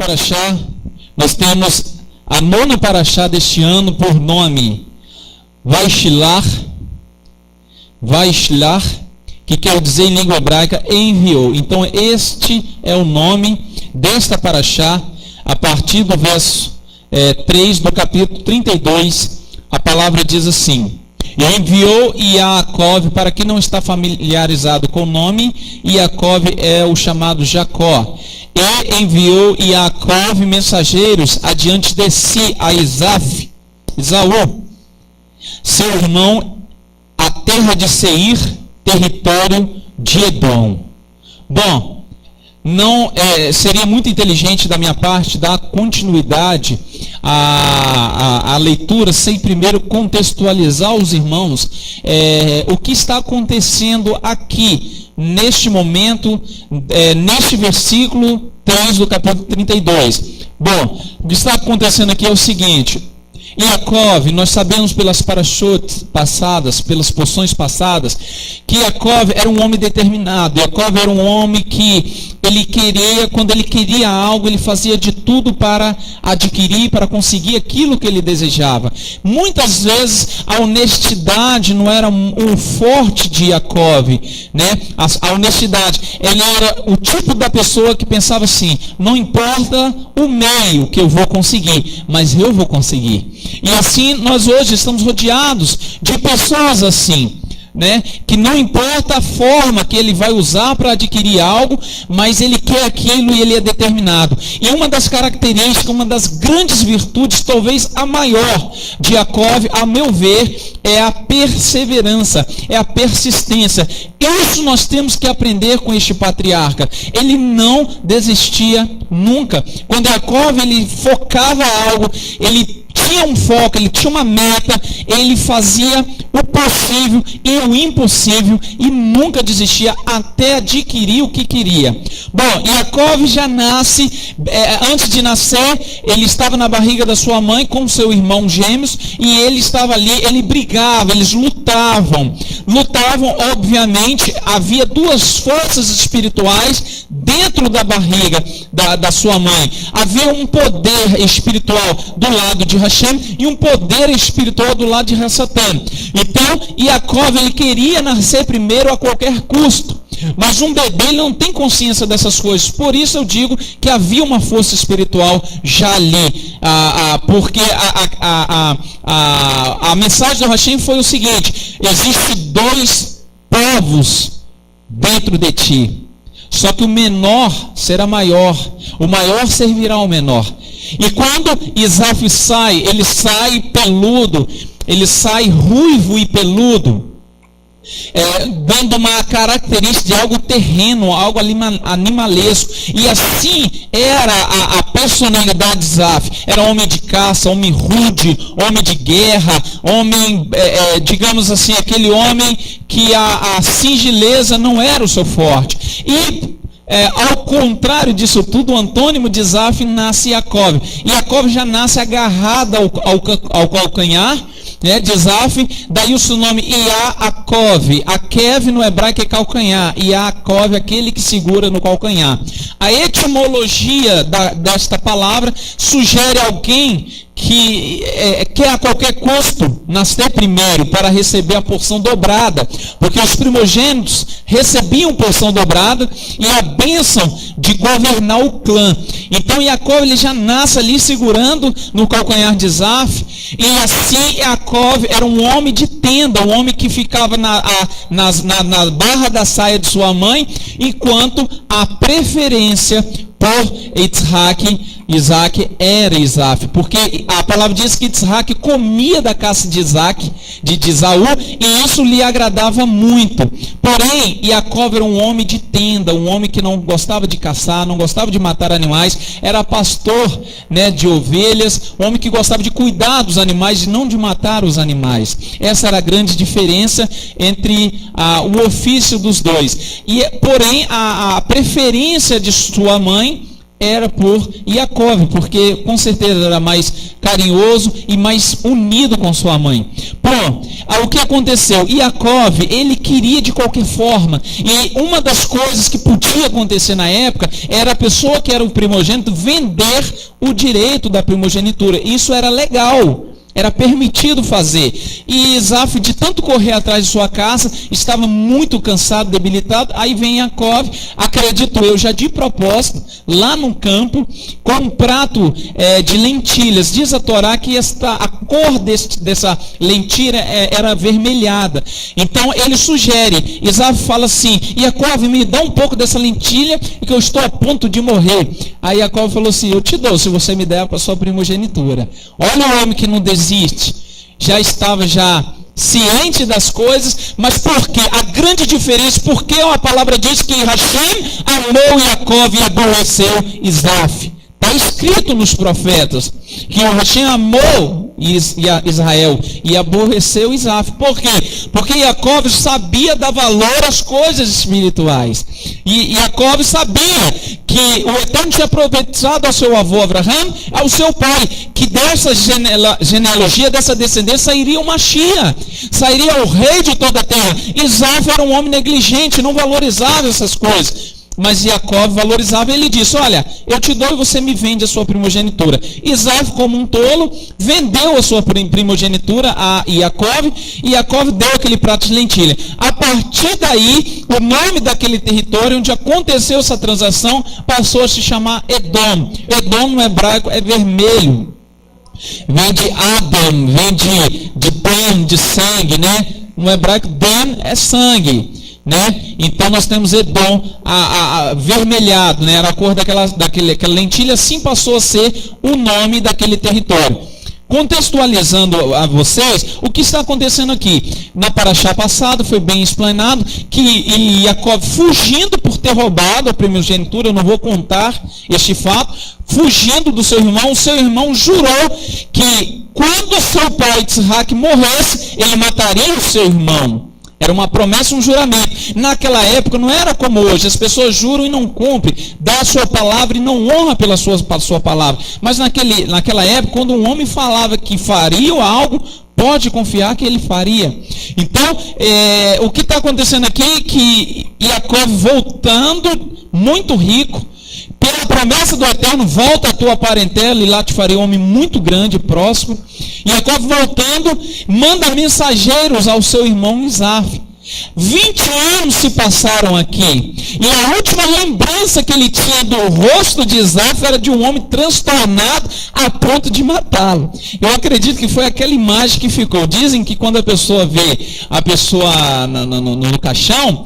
paraxá, nós temos a nona paraxá deste ano por nome Vaishlach, que quer dizer em língua hebraica enviou. Então este é o nome desta paraxá. A partir do verso 3 do capítulo 32, a palavra diz assim: e enviou Yaakov, para quem não está familiarizado com o nome, Yaakov é o chamado Jacó. E enviou Yaakov mensageiros adiante de si a Esaú, seu irmão, a terra de Seir, território de Edom. Bom, não seria muito inteligente da minha parte dar continuidade à leitura sem primeiro contextualizar os irmãos o que está acontecendo aqui neste momento, neste versículo 3 do capítulo 32. Bom, o que está acontecendo aqui é o seguinte: Yaakov, nós sabemos pelas parashot passadas, pelas porções passadas, que Yaakov era um homem determinado. Yaakov era um homem que ele queria, quando ele queria algo, ele fazia de tudo para adquirir, para conseguir aquilo que ele desejava. Muitas vezes a honestidade não era um forte de Yaakov, né? A honestidade, ele era o tipo da pessoa que pensava assim: não importa o meio que eu vou conseguir, mas eu vou conseguir. E assim nós hoje estamos rodeados de pessoas assim, né? Que não importa a forma que ele vai usar para adquirir algo, mas ele quer aquilo e ele é determinado. E uma das características, uma das grandes virtudes, talvez a maior de Yaakov, a meu ver, é a perseverança, é a persistência. Isso nós temos que aprender com este patriarca. Ele não desistia nunca. Quando Yaakov ele focava algo, ele tinha um foco, ele tinha uma meta, ele fazia o possível e o impossível e nunca desistia até adquirir o que queria. Bom, Yaakov já nasce, antes de nascer, ele estava na barriga da sua mãe com seu irmão gêmeos e ele estava ali, ele brigava, eles lutavam, obviamente, havia duas forças espirituais dentro da barriga da sua mãe. Havia um poder espiritual do lado de Hashem e um poder espiritual do lado de Satã. Então, Yaakov, ele queria nascer primeiro a qualquer custo. Mas um bebê não tem consciência dessas coisas. Por isso eu digo que havia uma força espiritual já ali. Porque a mensagem do Hashem foi o seguinte: existem dois povos dentro de ti. Só que o menor será maior, o maior servirá ao menor. E quando Isaf sai, ele sai peludo, ele sai ruivo e peludo, dando uma característica de algo terreno, algo animalesco. E assim era a personalidade de Isaf. Era homem de caça, homem rude, homem de guerra, homem, digamos assim, aquele homem que a singeleza não era o seu forte. E ao contrário disso tudo, o antônimo de Isaf nasce Yaakov. Yaakov já nasce agarrado ao calcanhar, né, de Isaf. Daí o seu nome Yaakov. Akev no hebraico é calcanhar, Yaakov é aquele que segura no calcanhar. A etimologia desta palavra sugere alguém que quer a qualquer custo nascer primeiro para receber a porção dobrada, porque os primogênitos recebiam porção dobrada e a bênção de governar o clã. Então Yaakov ele já nasce ali segurando no calcanhar de Isaf, e assim Yaakov era um homem de tenda, um homem que ficava na barra da saia de sua mãe, enquanto a preferência por Isaac era Isaf, porque a palavra diz que Isaac comia da caça de Isaac, de Esaú, e isso lhe agradava muito. Porém, Yaakov era um homem de tenda, um homem que não gostava de caçar, não gostava de matar animais, era pastor, né, de ovelhas, um homem que gostava de cuidar dos animais e não de matar os animais. Essa era a grande diferença entre o ofício dos dois. Porém, a preferência de sua mãe era por Yaakov, porque com certeza era mais carinhoso e mais unido com sua mãe. Pronto, Então, o que aconteceu? Yaakov, ele queria de qualquer forma. E uma das coisas que podia acontecer na época era a pessoa que era o primogênito vender o direito da primogenitura. Isso era legal. Era permitido fazer. E Isaf, de tanto correr atrás de sua casa, estava muito cansado, debilitado. Aí vem Yaakov, acredito eu, já de propósito, lá no campo, com um prato de lentilhas. Diz a Torá que a cor dessa lentilha era avermelhada. Então ele sugere, Isaf fala assim: Yaakov, me dá um pouco dessa lentilha, que eu estou a ponto de morrer. Aí Yaakov falou assim: eu te dou, se você me der para sua primogenitura. Olha o homem que não desiste. Já estava ciente das coisas, mas por quê? A grande diferença, porque a palavra diz que Hashem amou Yaakov e aborreceu Isaf. Está escrito nos profetas que o Hashem amou Israel e aborreceu Isaf. Por quê? Porque Yaakov sabia dar valor às coisas espirituais. E Yaakov sabia que o Eterno tinha profetizado ao seu avô Abraham, ao seu pai, que dessa genealogia, dessa descendência, sairia o Mashiach, sairia o rei de toda a terra. Isaf era um homem negligente, não valorizava essas coisas. Mas Yaakov valorizava, ele disse: olha, eu te dou e você me vende a sua primogenitura. Isaf, como um tolo, vendeu a sua primogenitura a Yaakov, e Yaakov deu aquele prato de lentilha. A partir daí, o nome daquele território onde aconteceu essa transação passou a se chamar Edom. Edom no hebraico é vermelho. Vem de Adam, vem de Dan, de sangue, né? No hebraico, Dan é sangue. Né? Então nós temos Edom avermelhado, né? Era a cor daquela lentilha, assim passou a ser o nome daquele território. Contextualizando a vocês, o que está acontecendo aqui? Na paraxá passada foi bem explanado que Yaakov, fugindo por ter roubado a primogenitura, eu não vou contar este fato, fugindo do seu irmão, o seu irmão jurou que quando seu pai Isaac morresse, ele mataria o seu irmão. Era uma promessa, um juramento. Naquela época não era como hoje, as pessoas juram e não cumprem, dá a sua palavra e não honra pela sua palavra. Mas naquela época, quando um homem falava que faria algo, pode confiar que ele faria. Então, o que está acontecendo aqui é que Yaakov, voltando muito rico, pela promessa do Eterno, volta a tua parentela e lá te farei um homem muito grande e próspero. Yaakov, voltando, manda mensageiros ao seu irmão Isaf. 20 anos se passaram aqui, e a última lembrança que ele tinha do rosto de Isaf era de um homem transtornado a ponto de matá-lo. Eu acredito que foi aquela imagem que ficou. Dizem que quando a pessoa vê a pessoa no caixão,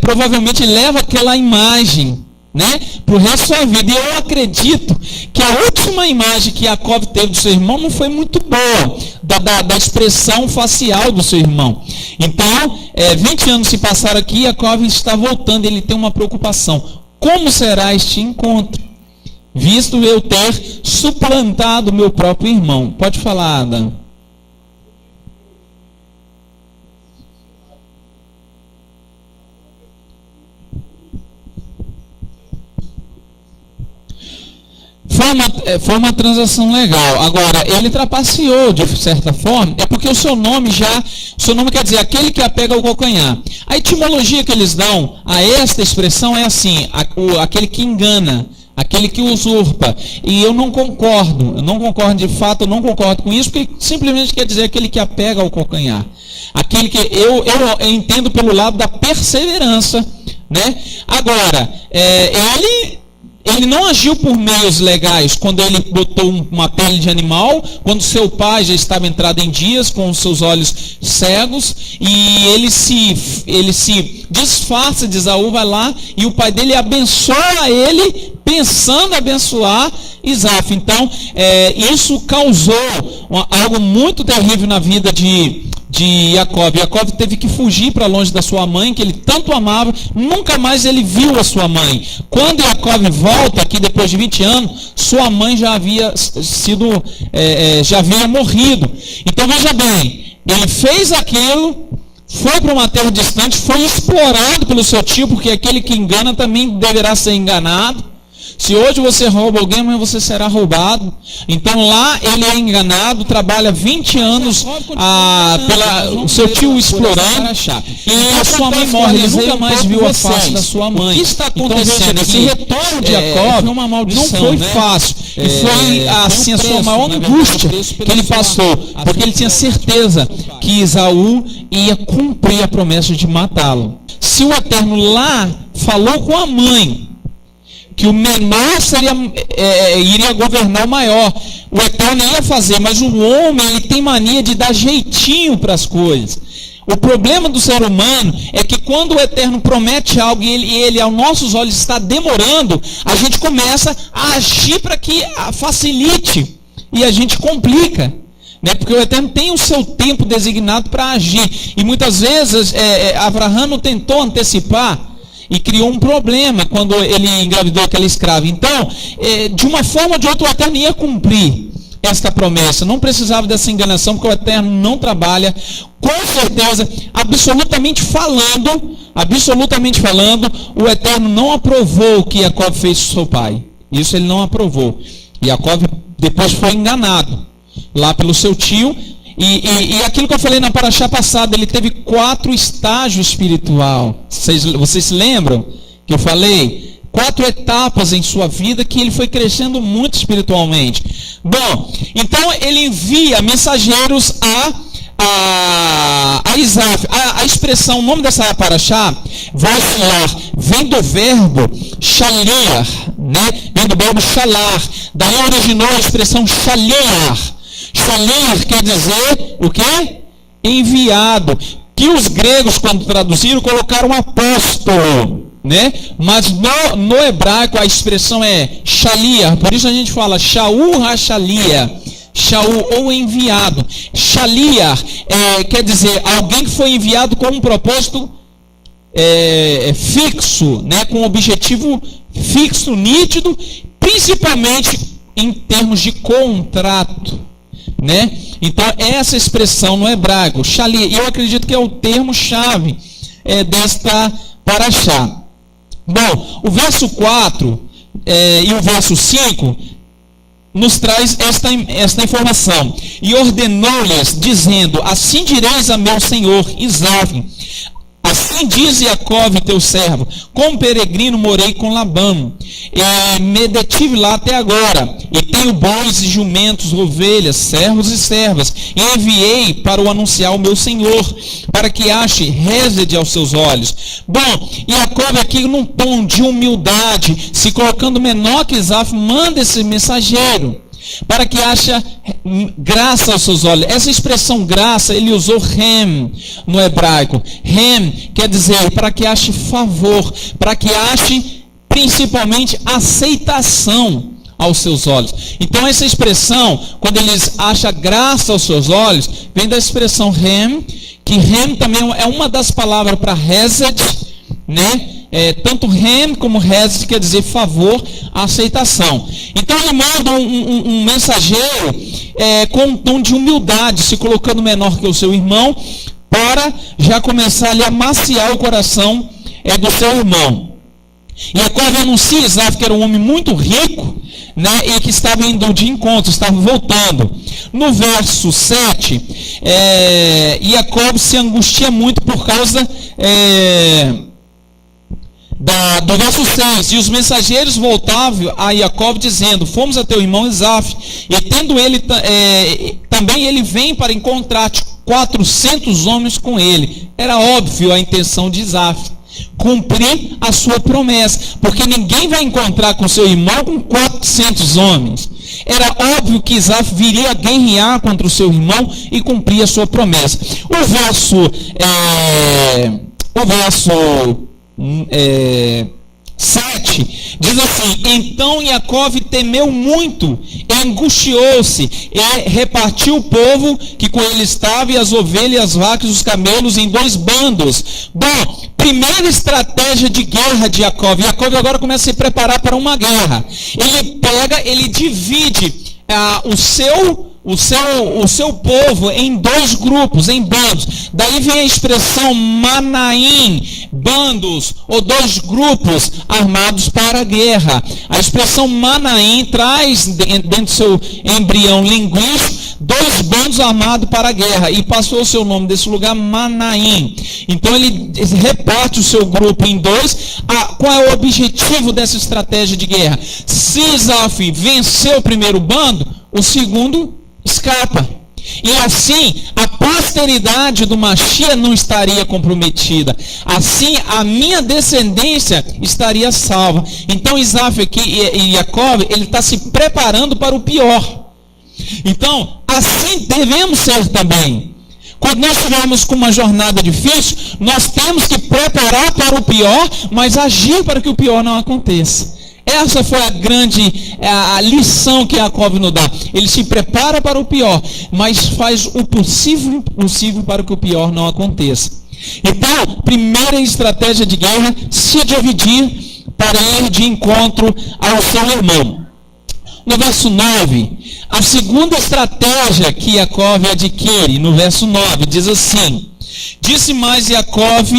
provavelmente leva aquela imagem, né, para o resto da sua vida. E eu acredito que a última imagem que Yaakov teve do seu irmão não foi muito boa, da expressão facial do seu irmão. Então, 20 anos se passaram aqui, Yaakov está voltando, ele tem uma preocupação: como será este encontro, visto eu ter suplantado meu próprio irmão? Pode falar, Adam. Foi uma transação legal. Agora, ele trapaceou de certa forma, é porque o seu nome quer dizer aquele que apega ao calcanhar. A etimologia que eles dão a esta expressão é assim: aquele que engana, aquele que usurpa. E eu não concordo de fato, eu não concordo com isso, porque simplesmente quer dizer aquele que apega ao calcanhar. Aquele que eu entendo pelo lado da perseverança, né? Agora, ele não agiu por meios legais quando ele botou uma pele de animal, quando seu pai já estava entrado em dias com os seus olhos cegos, e ele se disfarça de Esaú, vai lá, e o pai dele abençoa ele, pensando abençoar Isaf. Então, isso causou algo muito terrível na vida de Yaakov. Yaakov teve que fugir para longe da sua mãe, que ele tanto amava. Nunca mais ele viu a sua mãe. Quando Yaakov volta aqui depois de 20 anos, sua mãe já havia morrido. Então veja bem, ele fez aquilo, foi para uma terra distante, foi explorado pelo seu tio, porque aquele que engana também deverá ser enganado. Se hoje você rouba alguém, amanhã você será roubado. Então lá ele é enganado, trabalha 20 anos pela o seu tio explorando, e a sua mãe morre, ele nunca mais viu a face da sua mãe. O que está acontecendo? Esse retorno de Jacó não foi fácil, e foi assim a sua maior angústia que ele passou, porque ele tinha certeza que Esaú ia cumprir a promessa de matá-lo. Se o Eterno lá falou com a mãe que o menor iria governar o maior, o Eterno ia fazer, mas o homem ele tem mania de dar jeitinho para as coisas. O problema do ser humano é que quando o Eterno promete algo e ele aos nossos olhos está demorando, a gente começa a agir para que facilite e a gente complica. Porque o Eterno tem o seu tempo designado para agir. E muitas vezes Abraão tentou antecipar e criou um problema quando ele engravidou aquela escrava. Então, de uma forma ou de outra, o Eterno ia cumprir esta promessa. Não precisava dessa enganação, porque o Eterno não trabalha, com certeza, absolutamente falando, o Eterno não aprovou o que Jacó fez com seu pai. Isso ele não aprovou. E Jacó depois foi enganado lá pelo seu tio, e aquilo que eu falei na paraxá passada, ele teve 4 estágios espiritual. Vocês se lembram que eu falei? 4 etapas em sua vida que ele foi crescendo muito espiritualmente. Bom, então ele envia mensageiros a Isaf. A expressão, o nome dessa paraxá, vem do verbo shaliar, vem do verbo shalar. Daí originou a expressão shaliar. Shaliar quer dizer o quê? Enviado. Que os gregos, quando traduziram, colocaram apóstolo, Mas no hebraico a expressão é shaliar. Por isso a gente fala Shaul ha-shalia. Shaul ou enviado. Shaliar quer dizer alguém que foi enviado com um propósito fixo, com um objetivo fixo, nítido, principalmente em termos de contrato. Então essa expressão no hebraico, shaliar, eu acredito que é o termo-chave desta paraxá. Bom, o verso 4 e o verso 5 nos traz esta informação. E ordenou-lhes, dizendo: assim direis a meu senhor Isaque, assim diz Jacó, teu servo, como peregrino morei com Labão, me detive lá até agora, e tenho bois e jumentos, ovelhas, servos e servas, e enviei para o anunciar o meu senhor, para que ache résede aos seus olhos. Bom, Jacó aqui num tom de humildade, se colocando menor que Isaf, manda esse mensageiro, para que ache graça aos seus olhos. Essa expressão graça, ele usou rem no hebraico. Rem quer dizer para que ache favor, para que ache principalmente aceitação aos seus olhos. Então essa expressão, quando eles acham graça aos seus olhos, vem da expressão rem, que rem também é uma das palavras para hesed, tanto rem como hesed quer dizer favor, aceitação. Então ele manda um mensageiro com um tom de humildade, se colocando menor que o seu irmão, para já começar a amaciar o coração do seu irmão. E Jacó anuncia a Isaf, que era um homem muito rico, e que estava indo de encontro, estava voltando. No verso 7, Jacó se angustia muito por causa do verso 6, e os mensageiros voltavam a Jacó dizendo: fomos a teu irmão Isaf, e tendo ele também ele vem para encontrar 400 homens com ele. Era óbvio a intenção de Isaf, cumprir a sua promessa, porque ninguém vai encontrar com seu irmão com 400 homens. Era óbvio que Isaf viria a guerrear contra o seu irmão e cumprir a sua promessa. O verso 7 diz assim: então Jacó temeu muito, angustiou-se, e repartiu o povo que com ele estava, e as ovelhas, as vacas e os camelos em 2 bandos. Bom, primeira estratégia de guerra de Jacó. Jacó agora começa a se preparar para uma guerra. Ele divide o seu o seu povo em 2 grupos, em bandos. Daí vem a expressão Manaim, bandos ou 2 grupos armados para a guerra. A expressão Manaim traz dentro do seu embrião linguístico 2 bandos armados para a guerra, e passou o seu nome desse lugar Manaim. Então ele reparte o seu grupo em 2. Qual é o objetivo dessa estratégia de guerra? Se Isaf vencer o primeiro bando, o segundo escapa. E assim, a posteridade do Mashiach não estaria comprometida. Assim, a minha descendência estaria salva. Então, Isaf aqui e Jacob, ele está se preparando para o pior. Então, assim devemos ser também. Quando nós estivermos com uma jornada difícil, nós temos que preparar para o pior, mas agir para que o pior não aconteça. Essa foi a grande a lição que Jacob nos dá. Ele se prepara para o pior, mas faz o possível para que o pior não aconteça. Então, primeira estratégia de guerra, se dividir para ir de encontro ao seu irmão. No verso 9, a segunda estratégia que Jacob adquire, no verso 9, diz assim: disse mais Jacob,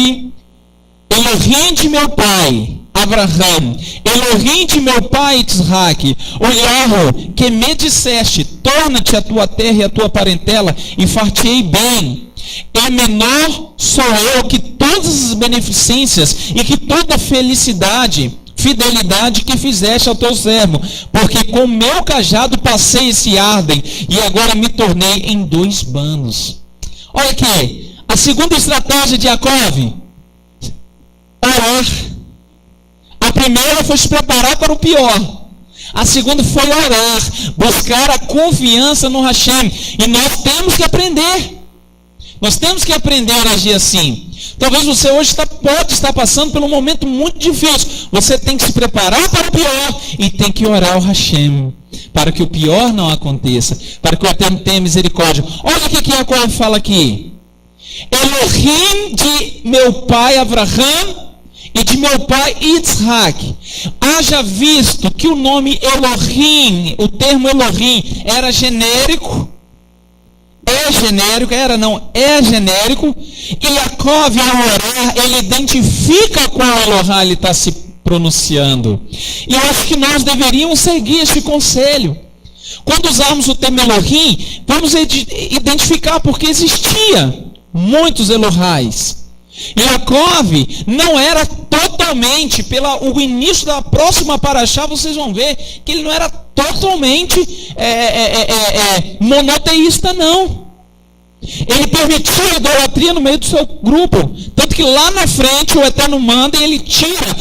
Elohim de meu pai Abraham, Elohim de meu pai Isaac, olharam que me disseste, torna-te a tua terra e a tua parentela, e far-te-ei bem. É menor sou eu que todas as beneficências e que toda fidelidade que fizeste ao teu servo, porque com meu cajado passei esse Arden, e agora me tornei em 2 bandos. Olha aqui, a segunda estratégia de Jacob: orar. A primeira foi se preparar para o pior. A segunda foi orar, buscar a confiança no Hashem. E nós temos que aprender. Nós temos que aprender a agir assim. Talvez você hoje pode estar passando por um momento muito difícil. Você tem que se preparar para o pior e tem que orar ao Hashem, para que o pior não aconteça, para que o Eterno tenha misericórdia. Olha o que Jacob fala aqui: Elohim de meu pai Abraham e de meu pai Isaac. Haja visto que o nome Elohim, o termo Elohim, era genérico. É genérico. E Jacob, ao orar, ele identifica qual Elohim ele está se pronunciando. E eu acho que nós deveríamos seguir esse conselho. Quando usarmos o termo Elohim, vamos identificar, porque existia muitos Elohais. E Jacob não era totalmente, o início da próxima paraxá, vocês vão ver que ele não era totalmente monoteísta, não. Ele permitiu a idolatria no meio do seu grupo. Tanto que lá na frente o Eterno manda e ele tira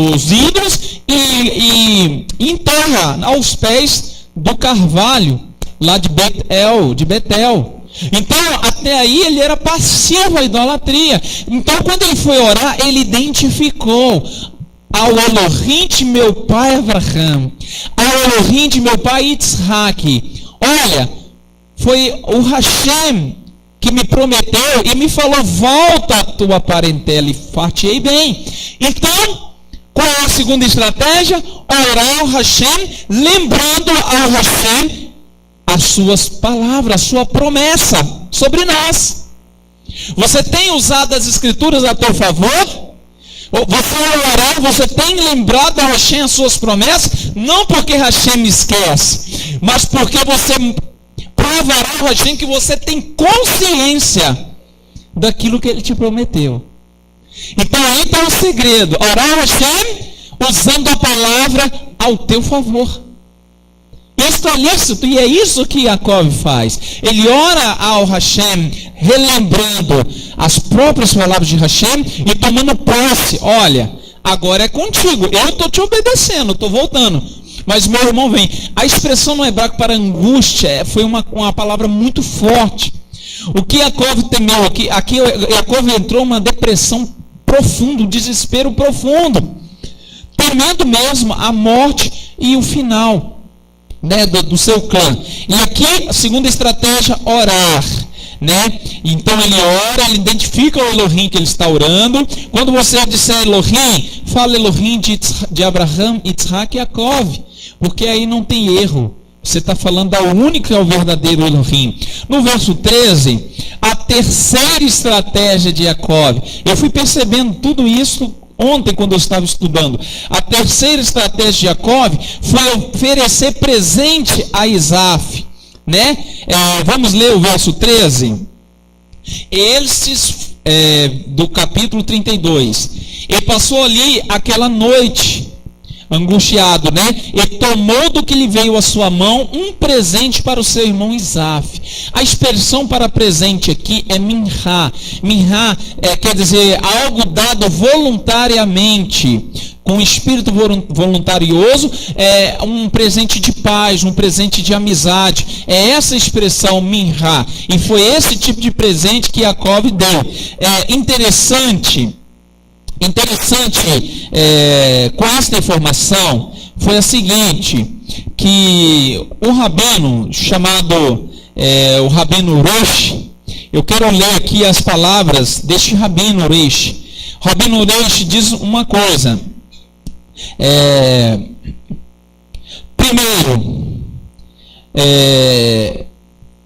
os ídolos e enterra aos pés do carvalho, lá de Betel. Então, até aí ele era passivo à idolatria. Então, quando ele foi orar, ele identificou ao Elohim de meu pai Abraham, ao Elohim de meu pai Isaac. Olha, foi o Hashem que me prometeu e me falou: volta à tua parentela e far-te-ei bem. Então, qual é a segunda estratégia? Orar ao Hashem, lembrando ao Hashem as suas palavras, a sua promessa sobre nós. Você tem usado as escrituras a teu favor? Você ao orar, você tem lembrado a Hashem as suas promessas? Não porque Hashem esquece, mas porque você provará ao Hashem que você tem consciência daquilo que ele te prometeu. Então aí está o segredo: orar ao Hashem usando a palavra ao teu favor. Isso é lícito, e é isso que Jacob faz. Ele ora ao Hashem, relembrando as próprias palavras de Hashem e tomando posse. Olha, agora é contigo, eu estou te obedecendo, estou voltando. Mas meu irmão vem. A expressão no hebraico para angústia foi uma palavra muito forte. O que Jacob temeu aqui Jacob entrou numa depressão profunda, um desespero profundo, temendo mesmo a morte e o final do seu clã. E aqui a segunda estratégia: orar. Então ele ora, ele identifica o Elohim que ele está orando. Quando você disser Elohim, fala Elohim de Abraham, Isaac e Jacob, porque aí não tem erro. Você está falando da única que é o verdadeiro Elohim. No verso 13, a terceira estratégia de Jacó. Eu fui percebendo tudo isso ontem quando eu estava estudando. A terceira estratégia de Jacó foi oferecer presente a Isaf, né? Vamos ler o verso 13. Eles, do capítulo 32. Ele passou ali aquela noite angustiado, né? E tomou do que lhe veio à sua mão um presente para o seu irmão Isaf. A expressão para presente aqui é minhá. Minhá quer dizer algo dado voluntariamente, com espírito voluntarioso, um presente de paz, um presente de amizade. É essa expressão minhá. E foi esse tipo de presente que Jacó deu. Interessante com esta informação foi a seguinte, que o rabino chamado o Rabino Rosh, eu quero ler aqui as palavras deste Rabino Rosh. O Rabino Rosh diz uma coisa. Primeiro,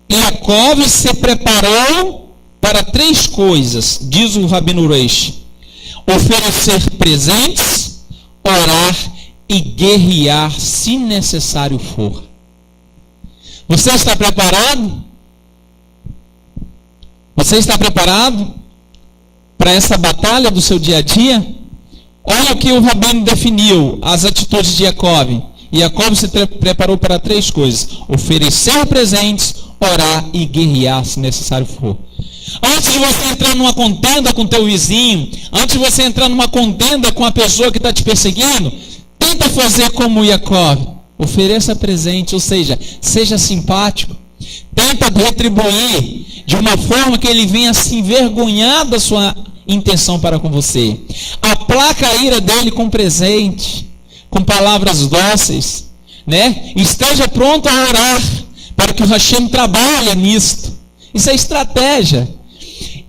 Jacó se preparou para 3 coisas, diz o Rabino Rosh: oferecer presentes, orar e guerrear se necessário for. Você está preparado? Você está preparado para essa batalha do seu dia a dia? Olha o que o rabino definiu, as atitudes de Jacó. Jacó se preparou para 3 coisas: oferecer presentes, orar e guerrear se necessário for. Antes de você entrar numa contenda com teu vizinho, antes de você entrar numa contenda com a pessoa que está te perseguindo, tenta fazer como Jacó. Ofereça presente, ou seja, seja simpático. Tenta retribuir de uma forma que ele venha se envergonhar da sua intenção para com você. Aplaca a ira dele com presente, com palavras dóceis, né? Esteja pronto a orar para que o Hashem trabalhe nisto. Isso é estratégia.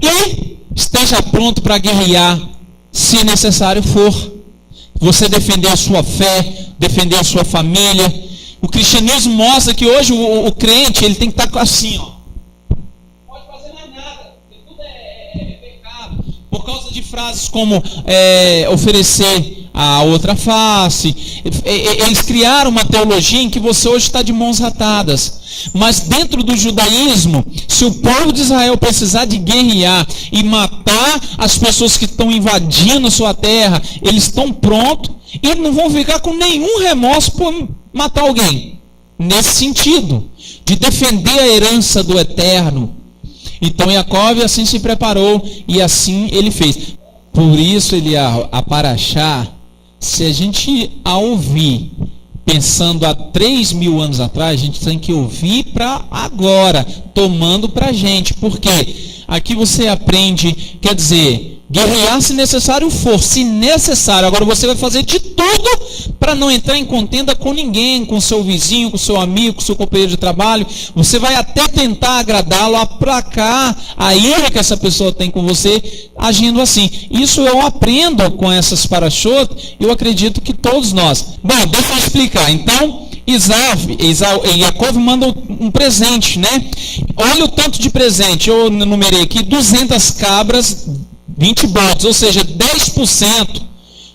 E esteja pronto para guerrear, se necessário for. Você defender a sua fé, defender a sua família. O cristianismo mostra que hoje o crente ele tem que estar assim, ó. Não pode fazer mais nada, porque tudo é pecado. Por causa de frases como oferecer a outra face. Eles criaram uma teologia em que você hoje está de mãos atadas. Mas dentro do judaísmo, se o povo de Israel precisar de guerrear e matar as pessoas que estão invadindo a sua terra, eles estão prontos e não vão ficar com nenhum remorso por matar alguém. Nesse sentido, de defender a herança do eterno. Então Jacó assim se preparou e assim ele fez. Por isso ele a Paraxá, se a gente a ouvir pensando há 3.000 anos atrás, a gente tem que ouvir para agora, tomando para a gente. Porque aqui você aprende, quer dizer, guerrear se necessário for, se necessário. Agora você vai fazer de tudo para não entrar em contenda com ninguém, com seu vizinho, com seu amigo, com seu companheiro de trabalho. Você vai até tentar agradá-lo, aplacar a ira que essa pessoa tem com você, agindo assim. Isso eu aprendo com essas parashot, eu acredito que todos nós. Bom, deixa eu explicar. Então, Jacó manda um presente, né? Olha o tanto de presente. Eu numerei aqui 200 cabras, 20 bodes, ou seja, 10%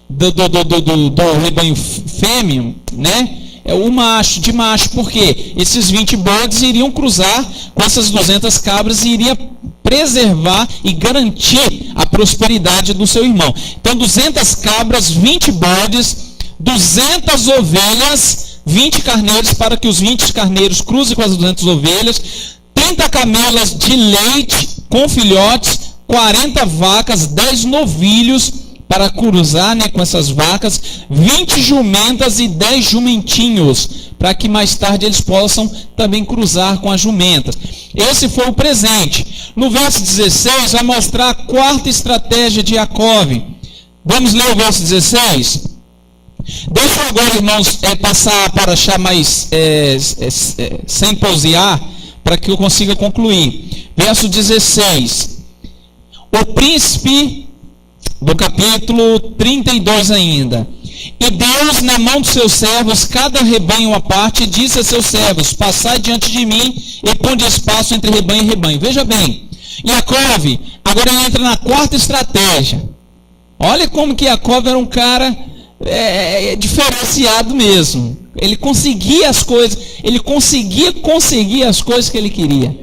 do rebanho fêmeo, né? É o macho, de macho, porque esses 20 bodes iriam cruzar com essas 200 cabras e iria preservar e garantir a prosperidade do seu irmão. Então, 200 cabras, 20 bodes, 200 ovelhas, 20 carneiros, para que os 20 carneiros cruzem com as 200 ovelhas, 30 camelas de leite com filhotes, 40 vacas, 10 novilhos para cruzar, né, com essas vacas, 20 jumentas e 10 jumentinhos, para que mais tarde eles possam também cruzar com as jumentas. Esse foi o presente. No verso 16 vai mostrar a 4ª estratégia de Jacó. Vamos ler o verso 16? Deixa eu agora, irmãos, passar para achar mais sem pausear, para que eu consiga concluir. Verso 16. O príncipe do capítulo 32 ainda. E Deus, na mão dos seus servos, cada rebanho à parte, disse a seus servos: passai diante de mim e ponde espaço entre rebanho e rebanho. Veja bem, Jacove, agora ele entra na quarta estratégia. Olha como que Jacove era um cara diferenciado mesmo. Ele conseguia as coisas, ele conseguia conseguir as coisas que ele queria.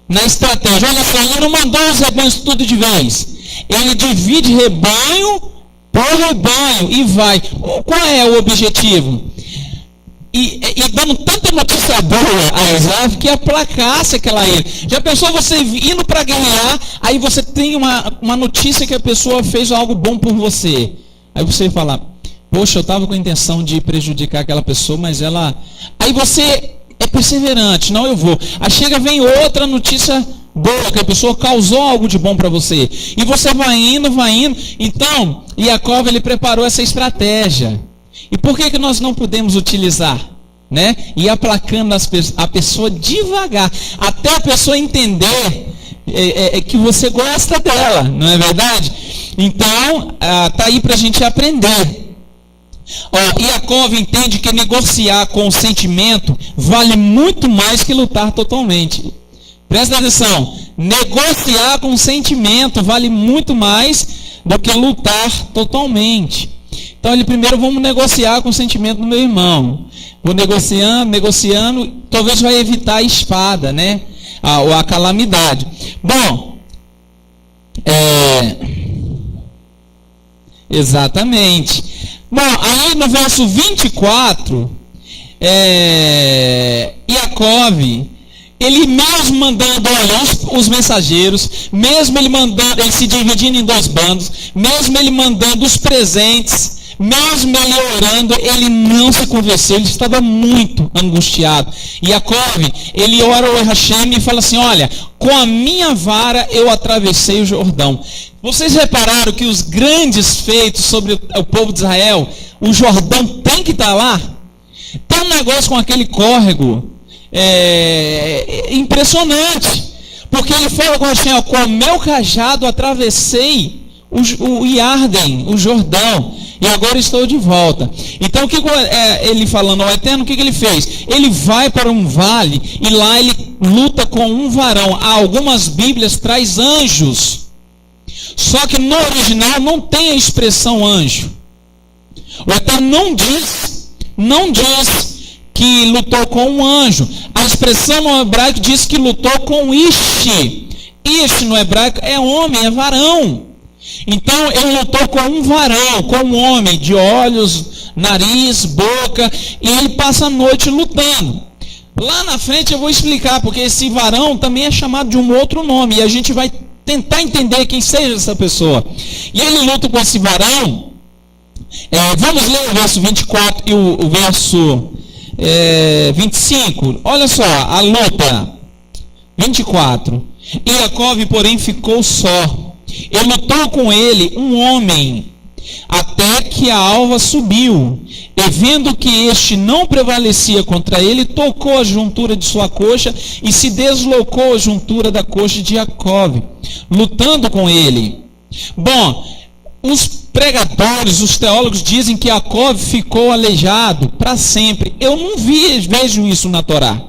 Na estratégia, olha só, ele não mandou os rebanhos tudo de vez. Ele divide rebanho por rebanho e vai. Qual é o objetivo? E dando tanta notícia boa a Esaú que aplacasse aquela ira. Já pensou você indo para guerrear, aí você tem uma notícia que a pessoa fez algo bom por você. Aí você fala: poxa, eu estava com a intenção de prejudicar aquela pessoa, mas ela... Aí você é perseverante, não, eu vou. Aí vem outra notícia boa, que a pessoa causou algo de bom para você. E você vai indo. Então, Jacove, ele preparou essa estratégia. E por que nós não podemos utilizar? Né? E aplacando a pessoa devagar, até a pessoa entender que você gosta dela, não é verdade? Então, tá aí para a gente aprender. Jacove entende que negociar com o sentimento vale muito mais que lutar totalmente. Presta atenção, negociar com o sentimento vale muito mais do que lutar totalmente. Então, primeiro vamos negociar com o sentimento do meu irmão. Vou negociando, talvez vai evitar a espada, né? Ou a calamidade. Bom, exatamente. Bom, aí no verso 24, Jacove, ele mesmo mandando os mensageiros, mesmo ele se dividindo em dois bandos, mesmo ele mandando os presentes, mesmo ele orando, ele não se convenceu, ele estava muito angustiado. Jacove, ele ora ao Hashem e fala assim: olha, com a minha vara eu atravessei o Jordão. Vocês repararam que os grandes feitos sobre o povo de Israel, o Jordão tem que estar lá? Tem um negócio com aquele córrego impressionante, porque ele fala com Hashem: com o meu cajado atravessei o Iarden, o Jordão, e agora estou de volta. Então, ele falando ao Eterno, o que ele fez? Ele vai para um vale e lá ele luta com um varão. Algumas Bíblias traz anjos, só que no original não tem a expressão anjo. O Eterno não diz que lutou com um anjo. A expressão no hebraico diz que lutou com Ish. Ish no hebraico é homem, é varão. Então ele lutou com um varão, com um homem de olhos, nariz, boca, e ele passa a noite lutando. Lá na frente eu vou explicar, porque esse varão também é chamado de um outro nome, e a gente vai tentar entender quem seja essa pessoa. E ele luta com esse varão. Vamos ler o verso 24 e o verso 25. Olha só a luta. 24. E Jacove, porém, ficou só. E lutou com ele um homem, até que a alva subiu. E vendo que este não prevalecia contra ele, tocou a juntura de sua coxa e se deslocou a juntura da coxa de Jacove, lutando com ele. Bom, os pregadores, os teólogos dizem que Jacove ficou aleijado para sempre. Eu não vejo isso na Torá.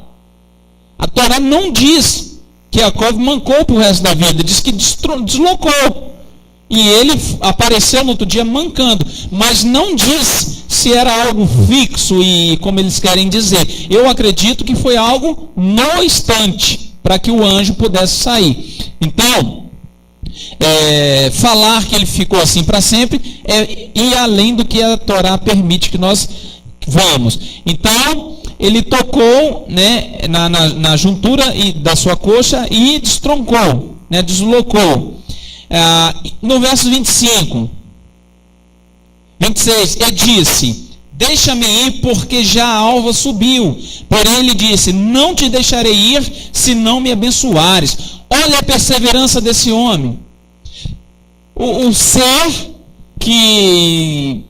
A Torá não diz que Jacove mancou para o resto da vida, diz que deslocou. E ele apareceu no outro dia mancando, mas não diz se era algo fixo e como eles querem dizer. Eu acredito que foi algo no instante, para que o anjo pudesse sair. Então, falar que ele ficou assim para sempre é ir além do que a Torá permite que nós vamos. Então, ele tocou, né, na juntura da sua coxa e destroncou, né, deslocou. No verso 25, 26, ele disse: deixa-me ir, porque já a alva subiu. Porém ele disse: não te deixarei ir, se não me abençoares. Olha a perseverança desse homem. O ser que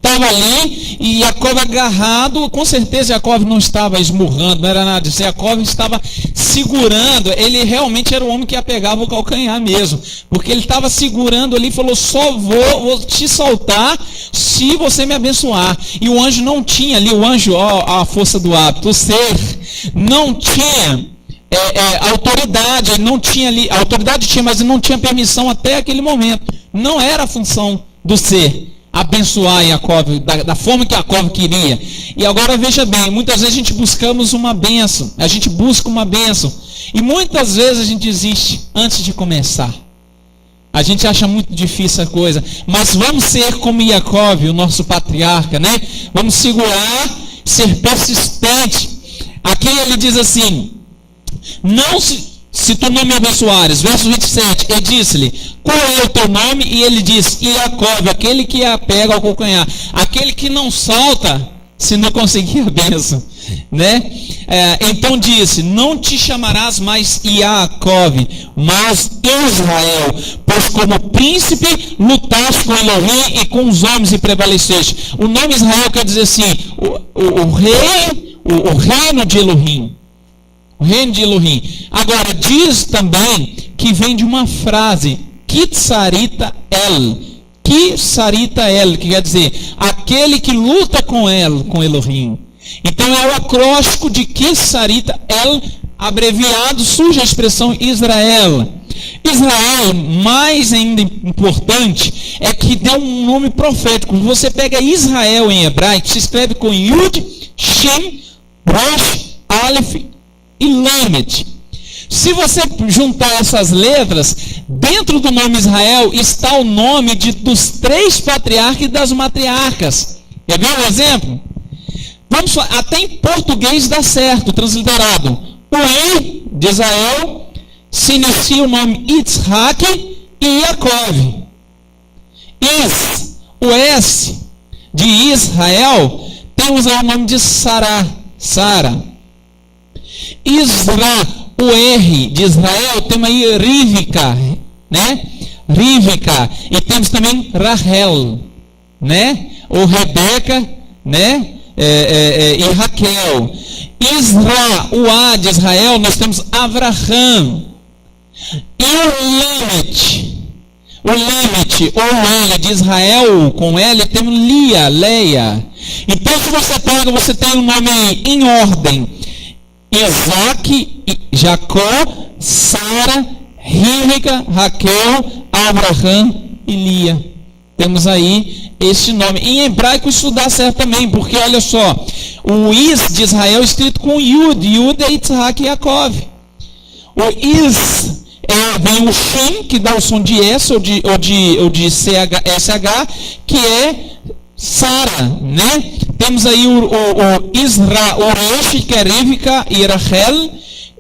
Estava ali e Jacó agarrado, com certeza Jacó não estava esmurrando, não era nada disso, Jacó estava segurando, ele realmente era o homem que apegava o calcanhar mesmo, porque ele estava segurando ali e falou, só vou te soltar se você me abençoar. E o anjo não tinha ali, o anjo, a força do hábito, o ser, não tinha autoridade, ele não tinha ali, a autoridade tinha, mas ele não tinha permissão até aquele momento, não era a função do ser abençoar Jacó da forma que Jacó queria. E agora veja bem, muitas vezes a gente buscamos uma bênção, a gente busca uma bênção, e muitas vezes a gente desiste antes de começar. A gente acha muito difícil a coisa, mas vamos ser como Jacó, o nosso patriarca, né? Vamos segurar, ser persistente. Aqui ele diz assim, não se tu não me abençoares, verso 27, eu disse-lhe, qual é o teu nome? E ele diz, Jacó, aquele que apega ao calcanhar, aquele que não solta se não conseguir a bênção, né? Então disse, não te chamarás mais Jacó, mas Israel, pois como príncipe lutaste com Elohim e com os homens e prevaleceste. O nome Israel quer dizer assim, o reino de Elohim. O reino de Elohim. Agora, diz também que vem de uma frase, Kitsarita El. Kitsarita El, que quer dizer, aquele que luta com Elohim. Então, é o acróstico de Kitsarita El, abreviado, surge a expressão Israel. Israel, mais ainda importante, é que deu um nome profético. Você pega Israel em hebraico, se escreve com Yud, Shem, Rosh, Aleph e Lamed. Se você juntar essas letras, dentro do nome Israel está o nome dos 3 patriarcas e das matriarcas. Quer ver um exemplo? Vamos até em português dá certo, transliterado. O I de Israel se inicia o nome Yitzhak e Yaakov. O S de Israel temos o nome de Sara. Isra, o R de Israel, temos aí Rivka, né? Rivka, e temos também Rahel, né? Ou Rebeca, né? E Raquel. Isra, o A de Israel, nós temos Avraham. E o L de Israel, com L, temos Leia. Então, se você pega, você tem um nome em ordem. Isaac, Jacó, Sara, Rivka, Raquel, Abraham e Lia. Temos aí este nome. Em hebraico isso dá certo também, porque olha só, o Is de Israel é escrito com Yud. Yud é Yitzhak e Yaakov. O Is vem o Shem, que dá o som de S ou de SH, que é Sara, né? Temos aí o Isra, o Rosh, que é Rivka e Rachel,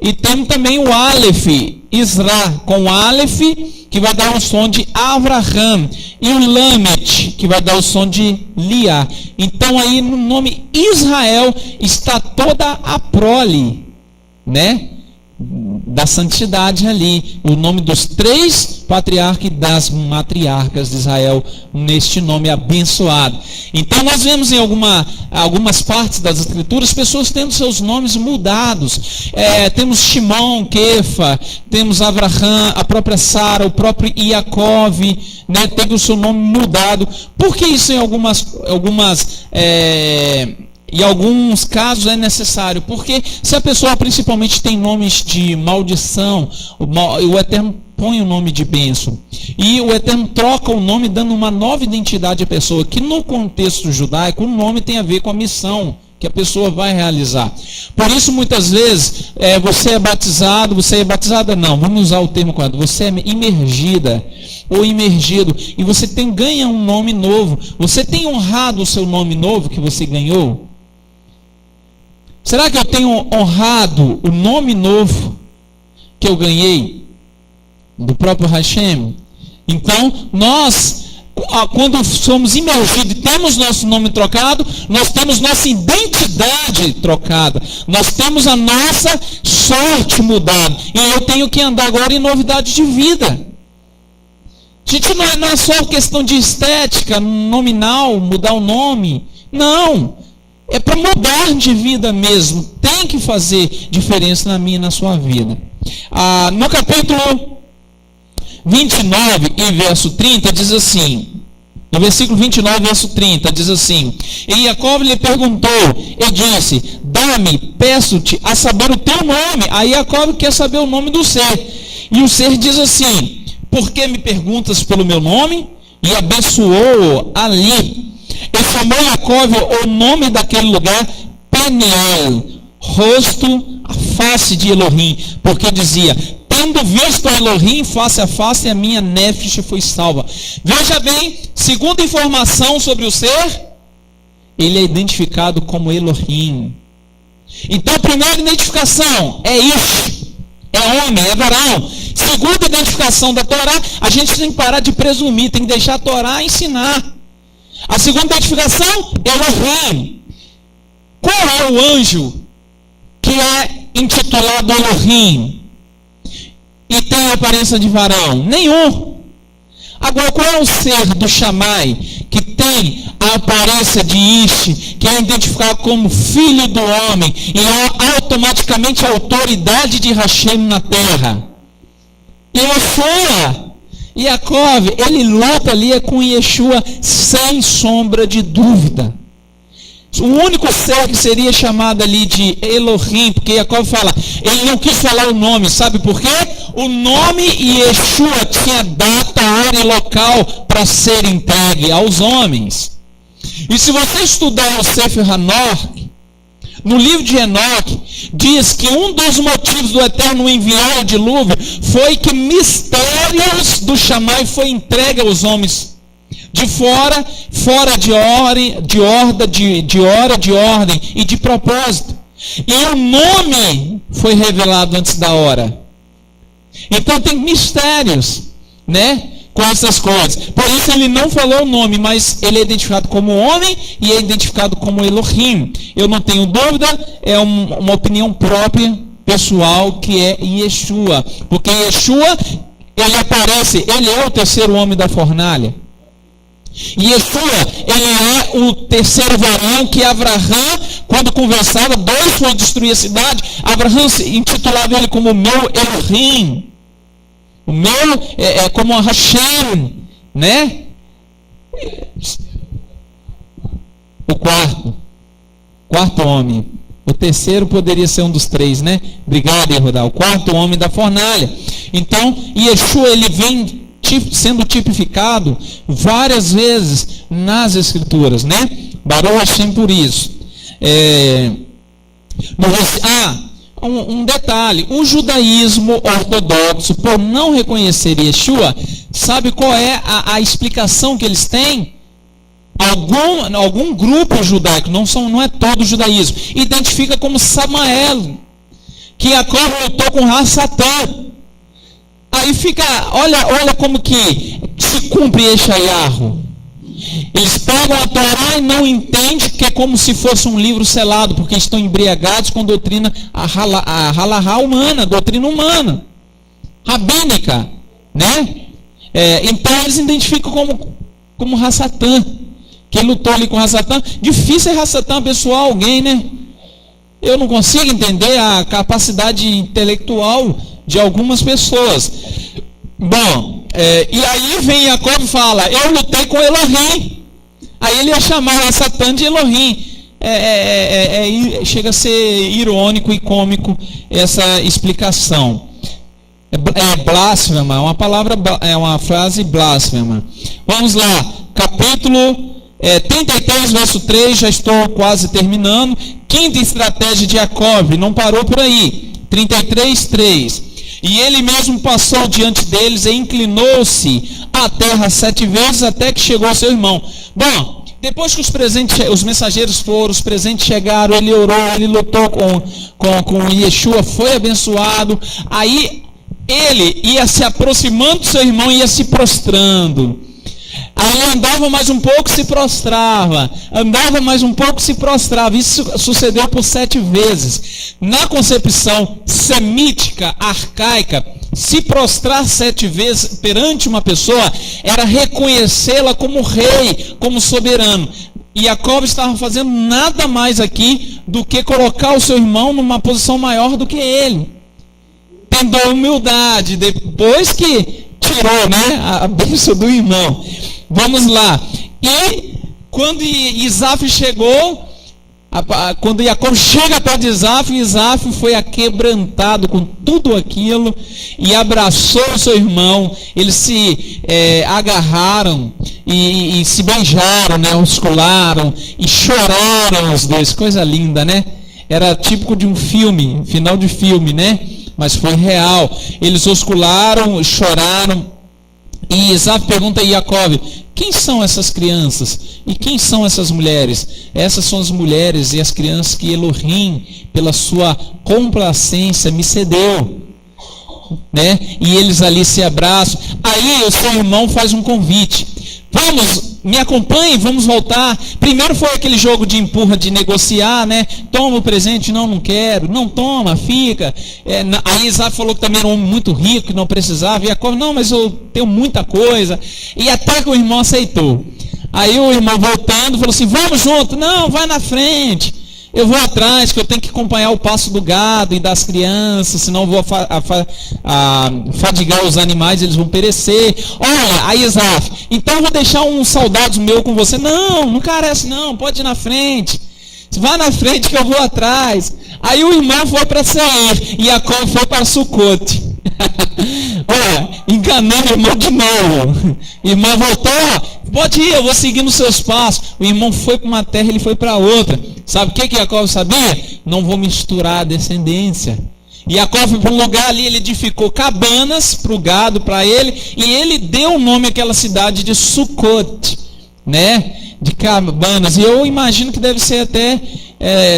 e temos também o Aleph, Isra com Aleph, que vai dar o som de Avraham, e o Lamet, que vai dar o som de Lia. Então aí no nome Israel está toda a prole, né? Da santidade ali, o nome dos 3 patriarcas e das matriarcas de Israel, neste nome abençoado. Então nós vemos em algumas partes das escrituras, pessoas tendo seus nomes mudados. Temos Shimon, Kefa, temos Avraham, a própria Sara, o próprio Yaakov, né, tem o seu nome mudado. Por que isso em alguns casos é necessário? Porque se a pessoa principalmente tem nomes de maldição, o Eterno põe o nome de bênção. E o Eterno troca o nome, dando uma nova identidade à pessoa, que no contexto judaico, o nome tem a ver com a missão que a pessoa vai realizar. Por isso, muitas vezes, você é batizada, não, vamos usar o termo correto, você é imergida ou imergido, e você ganha um nome novo. Você tem honrado o seu nome novo que você ganhou? Será que eu tenho honrado o nome novo que eu ganhei do próprio Hashem? Então, nós, quando somos imergidos e temos nosso nome trocado, nós temos nossa identidade trocada. Nós temos a nossa sorte mudada. E eu tenho que andar agora em novidade de vida. Gente, não é só questão de estética, nominal, mudar o nome. Não. É para mudar de vida mesmo. Tem que fazer diferença na minha e na sua vida. No capítulo 29 e verso 30 diz assim. No versículo 29, verso 30, diz assim: E Jacó lhe perguntou, e disse: Dá-me, peço-te, a saber o teu nome. Aí Jacó quer saber o nome do ser. E o ser diz assim: Por que me perguntas pelo meu nome? E abençoou-o ali. E chamou Jacó o nome daquele lugar Peniel, rosto, a face de Elohim, porque dizia: Tendo visto a Elohim face a face, a minha nefesh foi salva. Veja bem, segunda informação sobre o ser, ele é identificado como Elohim. Então, a primeira identificação é Ish, é homem, é varão. Segunda identificação da Torá, a gente tem que parar de presumir, tem que deixar a Torá ensinar. A segunda identificação, Elohim. Qual é o anjo que é intitulado Elohim e tem a aparência de varão? Nenhum. Agora, qual é o ser do Shammai que tem a aparência de Ish, que é identificado como filho do homem e é automaticamente a autoridade de Hashem na terra? Yeshua. Jacob, ele luta ali com Yeshua sem sombra de dúvida. O único ser que seria chamado ali de Elohim, porque Jacob fala, ele não quis falar o nome, sabe por quê? O nome Yeshua tinha data, hora e local para ser entregue aos homens. E se você estudar no Sefer Hanoch, no livro de Enoque, diz que um dos motivos do Eterno enviar o dilúvio foi que mistérios do Shammai foi entregue aos homens de fora de hora, de ordem e de propósito. E o nome foi revelado antes da hora. Então tem mistérios, né? Com essas coisas. Por isso ele não falou o nome, mas ele é identificado como homem e é identificado como Elohim. Eu não tenho dúvida, é uma opinião própria, pessoal, que é Yeshua. Porque Yeshua, ele aparece, ele é o terceiro homem da fornalha. Yeshua, ele é o terceiro varão que Abraham, quando conversava, dois foram destruir a cidade, Abraham intitulava ele como meu Elohim. O meu é como a Hashem, né? O quarto homem. O terceiro poderia ser um dos três, né? Obrigado, Erudá. O quarto homem da fornalha. Então, Yeshua, ele vem sendo tipificado várias vezes nas Escrituras, né? Baruch Hashem por isso. Um detalhe, o judaísmo ortodoxo, por não reconhecer Yeshua, sabe qual é a explicação que eles têm? Algum grupo judaico, não é todo o judaísmo, identifica como Samael, que Jacó lutou com Rassatã. Aí fica, olha como que se cumpre Yeshayahu. Eles pegam a Torá e não entendem que é como se fosse um livro selado, porque estão embriagados com doutrina, a halahá humana, doutrina humana, rabínica, né? Então eles identificam como Rassatã, que lutou ali com Rassatã. Difícil é Rassatã abençoar alguém, né? Eu não consigo entender a capacidade intelectual de algumas pessoas. Bom, e aí vem Jacob e fala, eu lutei com Elohim. Aí ele ia chamar Satã de Elohim. Chega a ser irônico e cômico essa explicação. É blasfema, é uma frase blasfema. Vamos lá, capítulo 33, verso 3, já estou quase terminando. Quinta estratégia de Jacob, não parou por aí. 33, 3. E ele mesmo passou diante deles e inclinou-se à terra 7 vezes até que chegou ao seu irmão. Bom, depois que os mensageiros foram, os presentes chegaram, ele orou, ele lutou com Yeshua, foi abençoado. Aí ele ia se aproximando do seu irmão e ia se prostrando. Aí andava mais um pouco, se prostrava. Andava mais um pouco, se prostrava. Isso sucedeu por 7 vezes. Na concepção semítica, arcaica, Se prostrar 7 vezes perante uma pessoa era reconhecê-la como rei, como soberano. E Jacó estava fazendo nada mais aqui do que colocar o seu irmão numa posição maior do que ele. Tendo a humildade, depois que tirou, né, a bênção do irmão. Vamos lá. E quando Isaf chegou, quando Jacó chega perto de Isaf foi aquebrantado com tudo aquilo e abraçou o seu irmão. Eles se agarraram e se beijaram, né, oscularam e choraram os dois. Coisa linda, né? Era típico de um filme, final de filme, né? Mas foi real. Eles oscularam, choraram. E Isaf pergunta a Jacó: quem são essas crianças? E quem são essas mulheres? Essas são as mulheres e as crianças que Elohim, pela sua complacência, me cedeu. Né? E eles ali se abraçam. Aí o seu irmão faz um convite: vamos, me acompanhe, vamos voltar. Primeiro foi aquele jogo de empurra, de negociar, né? Toma o presente, não quero. Não toma, fica. Aí Isaac falou que também era um homem muito rico, que não precisava. E Jacó: não, mas eu tenho muita coisa. E até que o irmão aceitou. Aí o irmão voltando falou assim: vamos junto. Não, vai na frente. Eu vou atrás, que eu tenho que acompanhar o passo do gado e das crianças, senão eu vou fadigar os animais, eles vão perecer. Olha, aí Isaf: então eu vou deixar uns soldados meus com você. Não carece não, pode ir na frente. Vá na frente que eu vou atrás. Aí o irmão foi para Seir e Jacó foi para Sucote. Olha, enganando o irmão de novo. O irmão voltou: pode ir, eu vou seguir nos seus passos. O irmão foi para uma terra, ele foi para outra. Sabe o que Jacó sabia? Não vou misturar a descendência. E Jacó foi para um lugar ali, ele edificou cabanas para o gado, para ele, e ele deu o nome àquela cidade de Sucote, né? De cabanas. E eu imagino que deve ser até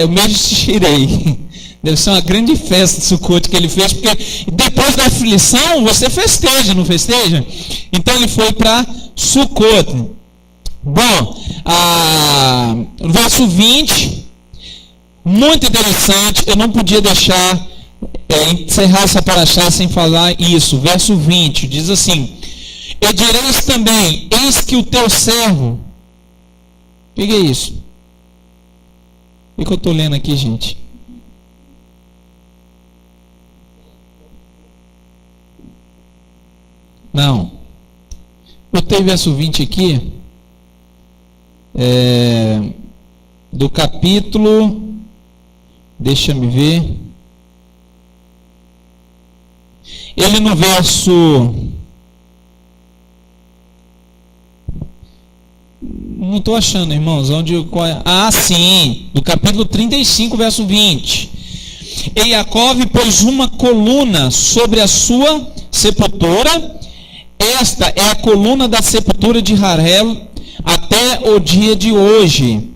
o mês de Shirei. Deve ser uma grande festa de Sucote que ele fez, porque depois da aflição você festeja, não festeja? Então ele foi para Sucote. Bom, no verso 20, muito interessante, eu não podia deixar encerrar essa paraxá sem falar isso. Verso 20 diz assim: e direis também, eis que o teu servo. O que é isso? O que eu estou lendo aqui, gente? Não. Botei verso 20 aqui. Do capítulo. Deixa-me ver. Ele no verso. Não estou achando, irmãos. Sim. Do capítulo 35, verso 20. E Jacó pôs uma coluna sobre a sua sepultura. Esta é a coluna da sepultura de Rachel até o dia de hoje.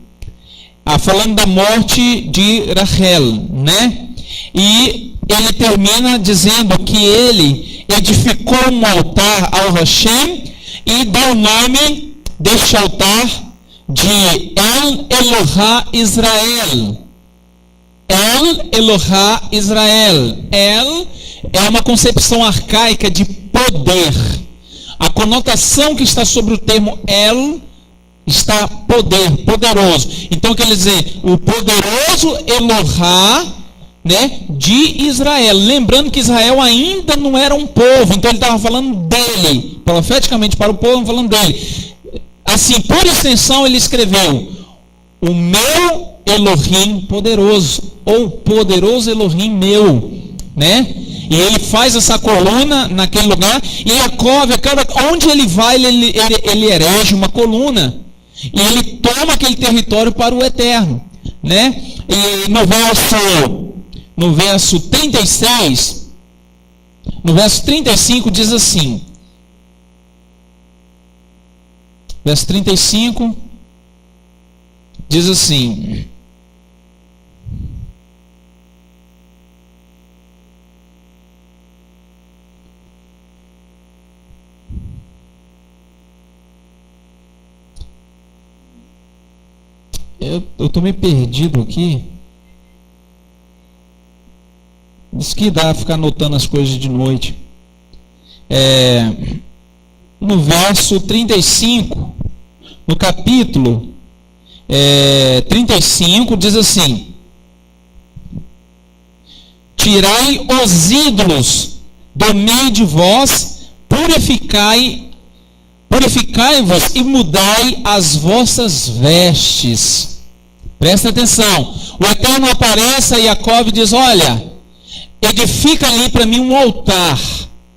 Falando da morte de Rachel, né? E ele termina dizendo que ele edificou um altar ao Hashem e dá o nome deste altar de El Elohá Israel. El Elohá Israel. El é uma concepção arcaica de poder. A conotação que está sobre o termo El está poderoso. Então quer dizer, o poderoso Elohá, né, de Israel. Lembrando que Israel ainda não era um povo, então ele estava falando dele, profeticamente para o povo, falando dele. Assim, por extensão, ele escreveu: o meu Elohim poderoso, ou poderoso Elohim meu, né? E ele faz essa coluna naquele lugar, e Jacó, onde ele vai, ele erege uma coluna, e ele toma aquele território para o eterno, né? E no verso 36, no verso 35 diz assim, verso 35 diz assim: eu estou meio perdido aqui. Diz que dá ficar anotando as coisas de noite. no verso 35, no capítulo 35, diz assim: tirai os ídolos do meio de vós, purificai-vos e mudai as vossas vestes. Presta atenção. O Eterno aparece a Jacó e diz: olha, edifica ali para mim um altar,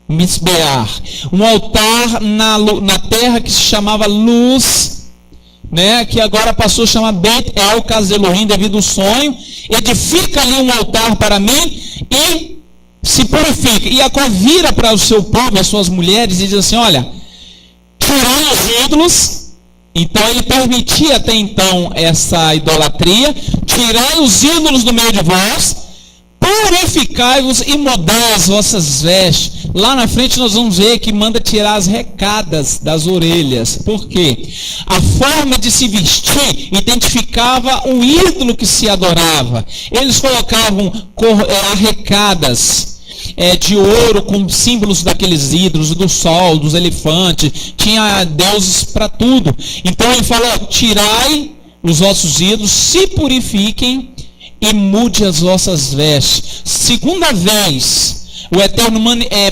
Misbear, um altar na terra que se chamava Luz, né, que agora passou a chamar Bet El Cazelohim devido ao sonho. Edifica ali um altar para mim e se purifica. E Jacó vira para o seu povo, as suas mulheres, e diz assim: olha, tirai os ídolos. Então ele permitia até então essa idolatria. Tirai os ídolos do meio de vós, purificai-vos e mudai as vossas vestes. Lá na frente nós vamos ver que manda tirar as recadas das orelhas. Por quê? A forma de se vestir identificava o ídolo que se adorava. Eles colocavam arrecadas de ouro com símbolos daqueles ídolos, do sol, dos elefantes. Tinha deuses para tudo. Então ele falou: tirai os vossos ídolos, se purifiquem e mude as vossas vestes. Segunda vez, o Eterno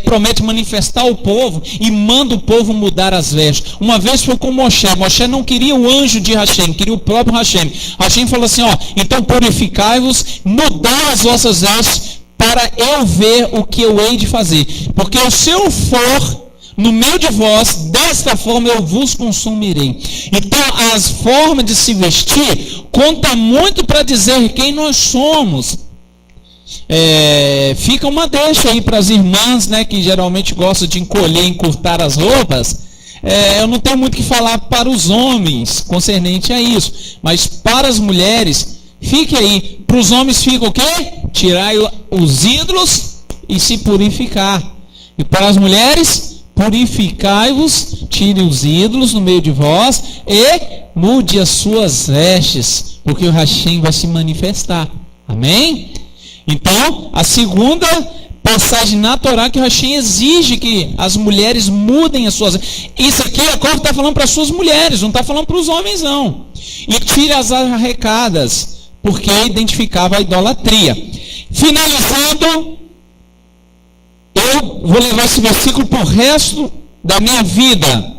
promete manifestar o povo e manda o povo mudar as vestes. Uma vez foi com Moshe. Moshe não queria o anjo de Hashem, queria o próprio Hashem. Hashem falou assim: então purificai-vos, mudai as vossas vestes, para eu ver o que eu hei de fazer. Porque se eu for no meio de vós, desta forma eu vos consumirei. Então, as formas de se vestir conta muito para dizer quem nós somos. Fica uma deixa aí para as irmãs, né, que geralmente gostam de encolher, encurtar as roupas. Eu não tenho muito o que falar para os homens concernente a isso, mas para as mulheres, fique aí. Para os homens fica o quê? Tirar os ídolos e se purificar. E para as mulheres, purificai-vos, tire os ídolos no meio de vós e mude as suas vestes, porque o Hashem vai se manifestar. Amém? Então, a segunda passagem na Torá que o Hashem exige que as mulheres mudem as suas vestes. Isso aqui a Jacó está falando para as suas mulheres, não está falando para os homens não. E tire as arrecadas, porque identificava a idolatria. Finalizando, eu vou levar esse versículo para o resto da minha vida.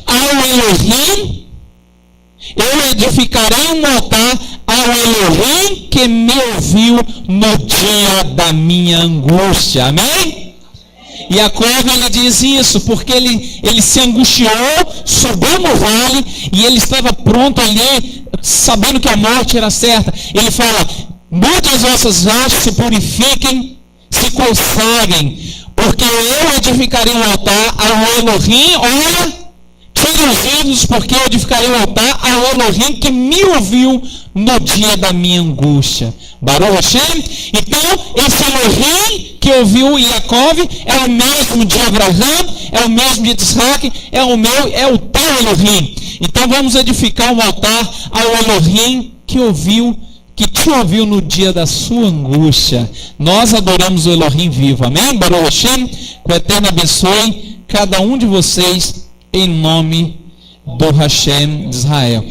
Ao Elohim, eu edificarei um altar ao Elohim que me ouviu no dia da minha angústia. Amém? E Jacó, ele diz isso porque ele se angustiou, subiu no vale e ele estava pronto ali, sabendo que a morte era certa. Ele fala: mude as vossas vestes, se purifiquem, se consagrem, porque eu edificarei um altar ao Elohim. Olha, tire os ídolos, porque eu edificarei um altar ao Elohim que me ouviu no dia da minha angústia. Baruch Hashem. Então, esse Elohim que ouviu Jacó é o mesmo de Abraão, é o mesmo de Isaac, é o teu Elohim. Então vamos edificar um altar ao Elohim que te ouviu no dia da sua angústia. Nós adoramos o Elohim vivo. Amém? Baruch Hashem. Que o Eterno abençoe cada um de vocês em nome do Hashem de Israel.